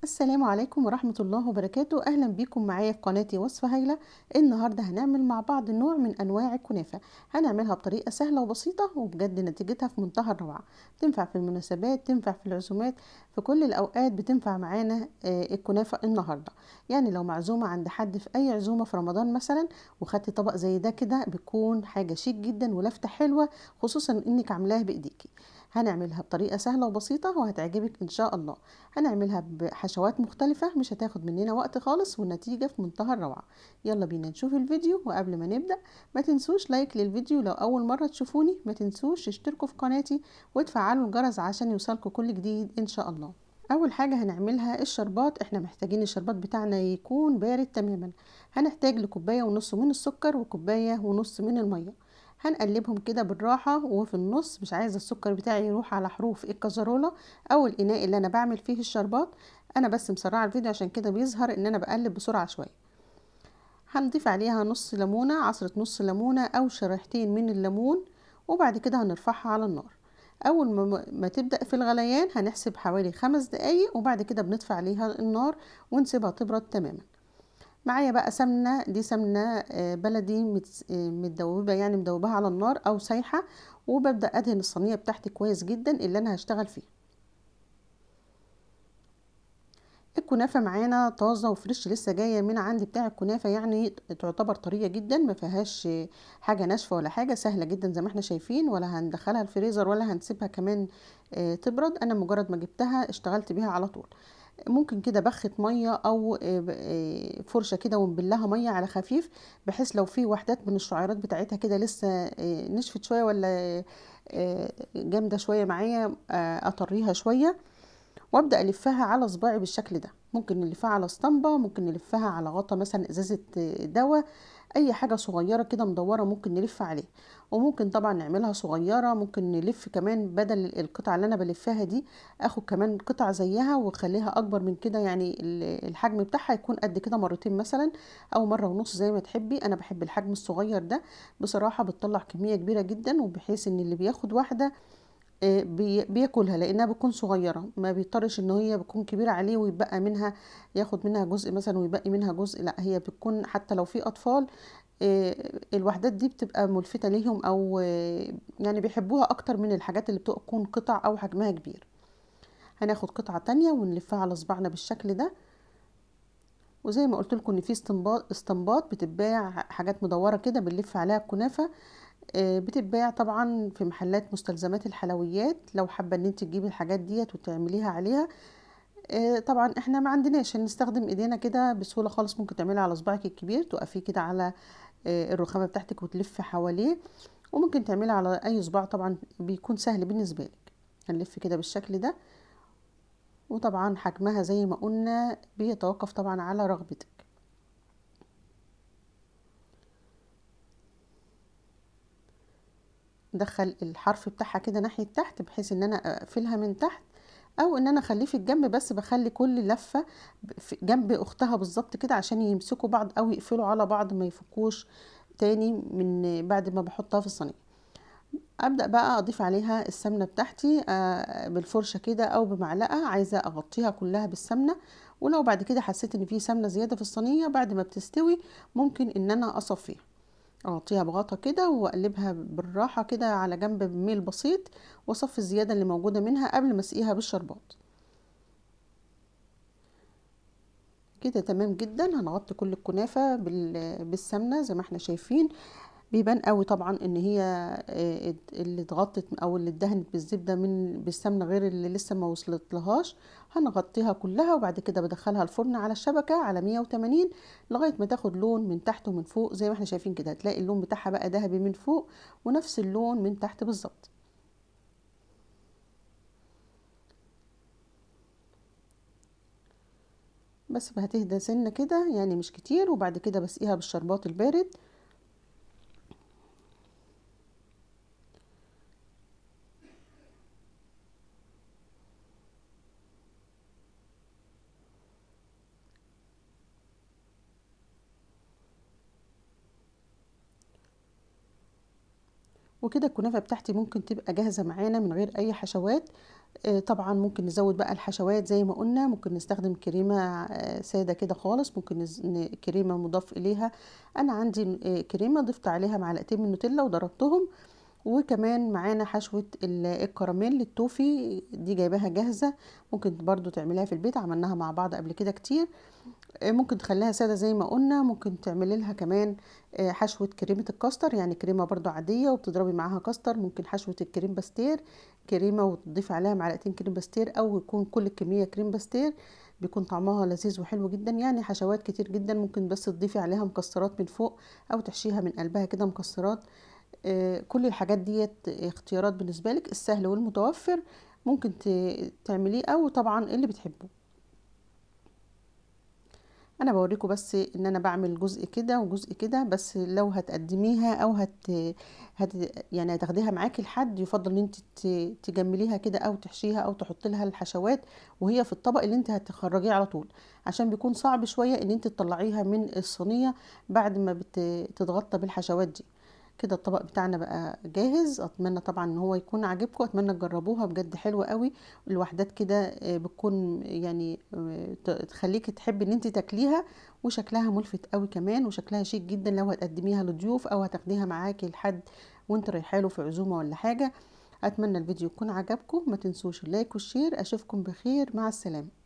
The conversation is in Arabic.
السلام عليكم ورحمة الله وبركاته. أهلا بيكم معايا في قناتي وصفة هايلة. النهاردة هنعمل مع بعض نوع من أنواع الكنافة. هنعملها بطريقة سهلة وبسيطة وبجد نتيجتها في منتهى الروعة. تنفع في المناسبات، تنفع في العزومات، في كل الأوقات بتنفع معانا الكنافة النهاردة. يعني لو معزومة عند حد في أي عزومة في رمضان مثلا وخدتي طبق زي ده كده بيكون حاجة شيك جدا ولفتة حلوة، خصوصا إنك عاملاها بإيديكي. هنعملها بطريقة سهلة وبسيطة وهتعجبك إن شاء الله. هنعملها بحشوات مختلفة مش هتاخد مننا وقت خالص والنتيجة في منتهى الروعة. يلا بينا نشوف الفيديو. وقبل ما نبدأ ما تنسوش لايك للفيديو، لو أول مرة تشوفوني ما تنسوش تشتركوا في قناتي وتفعلوا الجرس عشان يوصلكوا كل جديد إن شاء الله. أول حاجة هنعملها الشربات. احنا محتاجين الشربات بتاعنا يكون بارد تماما. هنحتاج لكوباية ونص من السكر وكوباية ونص من المية. هنقلبهم كده بالراحة، وفي النص مش عايزة السكر بتاعي يروح على حروف الكزرولة او الاناء اللي انا بعمل فيه الشربات. انا بس مسرعه الفيديو عشان كده بيظهر ان انا بقلب بسرعه شويه. هنضيف عليها نص ليمونه، عصره نص ليمونه او شريحتين من الليمون، وبعد كده هنرفعها على النار. اول ما تبدا في الغليان هنحسب حوالي 5 دقايق، وبعد كده بنطفي عليها النار ونسيبها تبرد تماما. معايا بقى سمنه، دي سمنه بلدي متدوبه، يعني مدوباها على النار او سايحه. وببدا ادهن الصينيه بتاعتي كويس جدا اللي انا هشتغل فيه. الكنافة معانا طازة وفريش، لسه جاية من عندي بتاع الكنافة، يعني تعتبر طرية جدا، ما فيهاش حاجة ناشفة ولا حاجة، سهلة جدا زي ما احنا شايفين، ولا هندخلها الفريزر ولا هنسيبها كمان تبرد. انا مجرد ما جبتها اشتغلت بيها على طول. ممكن كده بخة مية او فرشة كده ونبلها مية على خفيف، بحيث لو في وحدات من الشعيرات بتاعتها كده لسه نشفت شوية ولا جامدة شوية معايا، اطريها شوية وابدا الفها على صباعي بالشكل ده. ممكن نلفها على اسطمبة، ممكن نلفها على غطا مثلا ازازة دواء، اي حاجة صغيرة كده مدورة ممكن نلف عليها. وممكن طبعا نعملها صغيرة، ممكن نلف كمان بدل القطعة اللي انا بلفها دي اخد كمان قطعة زيها واخليها اكبر من كده، يعني الحجم بتاعها يكون قد كده مرتين مثلا او مرة ونص زي ما تحبي. انا بحب الحجم الصغير ده بصراحة، بتطلع كمية كبيرة جدا، وبحيث ان اللي بياخد واحدة بياكلها لانها بتكون صغيره، ما بيضطرش ان هي بتكون كبيره عليه ويبقى منها، ياخد منها جزء مثلا ويبقى منها جزء. لا، هي بتكون حتى لو في اطفال الوحدات دي بتبقى ملفتة ليهم، او يعني بيحبوها اكتر من الحاجات اللي بتكون قطع او حجمها كبير. هناخد قطعة تانية ونلفها على صباعنا بالشكل ده. وزي ما قلت لكم ان في استنباط بتتباع، حاجات مدورة كده بنلف عليها الكنافة. بتتباع طبعا في محلات مستلزمات الحلويات، لو حابة ان انت تجيبي الحاجات ديت وتعمليها عليها. طبعا احنا ما عندناش نستخدم ايدينا كده بسهولة خالص، ممكن تعملي على صباعك الكبير، تقفيه كده على الرخامة بتاعتك وتلف حواليه، وممكن تعملي على اي صباع طبعا بيكون سهل بالنسبة لك. هنلف كده بالشكل ده، وطبعا حجمها زي ما قلنا بيتوقف طبعا على رغبتك. ندخل الحرف بتاعها كده ناحية تحت بحيث ان انا اقفلها من تحت، او ان انا اخليه في الجنب، بس بخلي كل لفة في جنب اختها بالظبط كده عشان يمسكوا بعض او يقفلوا على بعض ما يفكوش تاني من بعد ما بحطها في الصينية. ابدأ بقى اضيف عليها السمنة بتاعتي بالفرشة كده او بمعلقة، عايزة اغطيها كلها بالسمنة. ولو بعد كده حسيت ان في سمنة زيادة في الصينية بعد ما بتستوي، ممكن ان انا اصفيها، اغطيها بغطا كده واقلبها بالراحة كده على جنب بميل بسيط، واصفي الزيادة اللي موجودة منها قبل ما اسقيها بالشربات. كده تمام جدا. هنغطي كل الكنافة بالسمنة زي ما احنا شايفين. بيبان قوي طبعا ان هي اللي اتغطت او اللي اتدهنت بالزبدة من بالسمنة غير اللي لسه ما وصلت لهاش. هنغطيها كلها وبعد كده بدخلها الفرن على الشبكة على 180 لغاية ما تاخد لون من تحت ومن فوق زي ما احنا شايفين كده. هتلاقي اللون بتاعها بقى ذهبي من فوق ونفس اللون من تحت بالظبط. بس هتهدى سنة كده يعني مش كتير، وبعد كده بسقيها بالشربات البارد. وكده الكنافة بتاعتي ممكن تبقى جاهزة معانا من غير اي حشوات. طبعًا ممكن نزوّد بقى الحشوات زي ما قُلنا، ممكن نستخدم كريمة سادة كده خالص، ممكن كريمة مُضاف إليها. أنا عندي كريمة ضِفت عليها معلقتين من نوتيلا وضربتهم، وكمان معانا حشوة الكراميل التوفي دي جايباها جاهزة، ممكن برضه تعمليها في البيت، عملناها مع بعض قبل كده كتير. ممكن تخلّيها سادة زي ما قُلنا، ممكن تعملي لها كمان حشوة كريمة الكاستر، يعني كريمة برضه عادية وبتضربي معاها كاستر، ممكن حشوة الكريم باستير، كريمة وتضيفي عليها معلقتين كريم باستير أو يكون كل الكمية كريم باستير، بيكون طعمها لذيذ وحلو جدًا، يعني حشوات كتير جدًا، ممكن بس تضيفي عليها مكسرات من فوق أو تحشيها من قلبها كده مكسرات. كل الحاجات ديّة اختيارات بالنسبة لِك، السهل والمتوفر ممكن تعمليه أو طبعًا اللي بتحبوه. أنا باوريكم بس إن أنا باعمل جزء كده وجزء كده، بس لو هتقدميها أو هت يعني هتاخديها معاكِ لحد يُفضّل إن أنتِ تجمليها كده أو تحشيها أو تحطّي لها الحشوات وهي في الطبق اللي أنتِ هتخرّجيه على طول، عشان بيكون صعب شوية إن أنتِ تطلّعيها من الصينية بعد ما تتغطى بالحشوات دي. كده الطبق بتاعنا بقى جاهز، أتمنى طبعًا إن هو يكون عاجبكم، أتمنى تجربوها بجد حلوة أوي، الوحدات كده بتكون يعني تخلّيكِ تحبي إن أنتِ تاكليها، وشكلها ملفت أوي كمان، وشكلها شيك جدًا لو هتقدميها لضيوف أو هتاخديها معاكِ لحد وأنتِ رايحة له في عزومة والّا حاجة. أتمنى الفيديو يكون عجبكم، ما تنسوش اللايك والشير، أشوفكم بخير، مع السلامة.